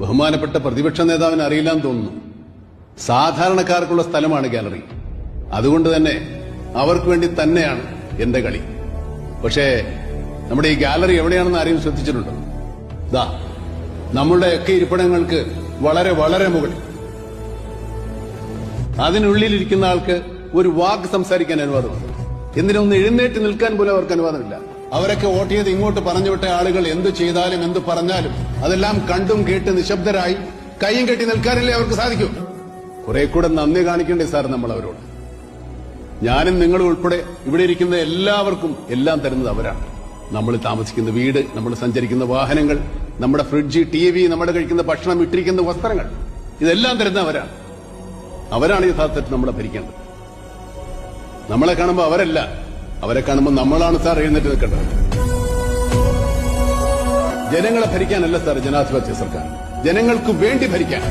ബഹുമാനപ്പെട്ട പ്രതിപക്ഷ നേതാവിന് അറിയില്ലാന്ന് തോന്നുന്നു. സാധാരണക്കാർക്കുള്ള സ്ഥലമാണ് ഗാലറി. അതുകൊണ്ട് തന്നെ അവർക്ക് വേണ്ടി തന്നെയാണ് എന്റെ കളി. പക്ഷേ നമ്മുടെ ഈ ഗാലറി എവിടെയാണെന്ന് ആരെയും ശ്രദ്ധിച്ചിട്ടുണ്ടോ? ദാ നമ്മളുടെയൊക്കെ ഇരിപ്പിടങ്ങൾക്ക് വളരെ വളരെ മുകളിൽ. അതിനുള്ളിലിരിക്കുന്ന ആൾക്ക് ഒരു വാക്ക് സംസാരിക്കാൻ അനുവാദമുണ്ട്. എന്തിനൊന്ന് എഴുന്നേറ്റ് നിൽക്കാൻ പോലും അവർക്ക് അനുവാദമില്ല. അവരൊക്കെ വോട്ട് ചെയ്ത് ഇങ്ങോട്ട് പറഞ്ഞുവിട്ട ആളുകൾ എന്ത് ചെയ്താലും എന്ത് പറഞ്ഞാലും അതെല്ലാം കണ്ടും കേട്ട് നിശബ്ദരായി കൈയും കെട്ടി നിൽക്കാനല്ലേ അവർക്ക് സാധിക്കൂ. കുറെ കൂടെ നന്ദി കാണിക്കണ്ടേ സാർ നമ്മൾ അവരോട്? ഞാനും നിങ്ങളും ഉൾപ്പെടെ ഇവിടെ ഇരിക്കുന്ന എല്ലാവർക്കും എല്ലാം തരുന്നത് അവരാണ്. നമ്മൾ താമസിക്കുന്ന വീട്, നമ്മൾ സഞ്ചരിക്കുന്ന വാഹനങ്ങൾ, നമ്മുടെ ഫ്രിഡ്ജ്, TV, നമ്മുടെ കഴിക്കുന്ന ഭക്ഷണം, ഇട്ടിരിക്കുന്ന വസ്ത്രങ്ങൾ, ഇതെല്ലാം തരുന്ന അവരാണ്. അവരാണ് യഥാർത്ഥത്തിൽ നമ്മളെ ഭരിക്കേണ്ടത്. നമ്മളെ കാണുമ്പോൾ അവരല്ല, അവരെ കാണുമ്പോൾ നമ്മളാണ് സാർ എഴുന്നേറ്റ് നിൽക്കേണ്ടത്. ജനങ്ങളെ ഭരിക്കാനല്ല സാർ ജനാധിപത്യ സർക്കാർ, ജനങ്ങൾക്ക് വേണ്ടി ഭരിക്കാൻ.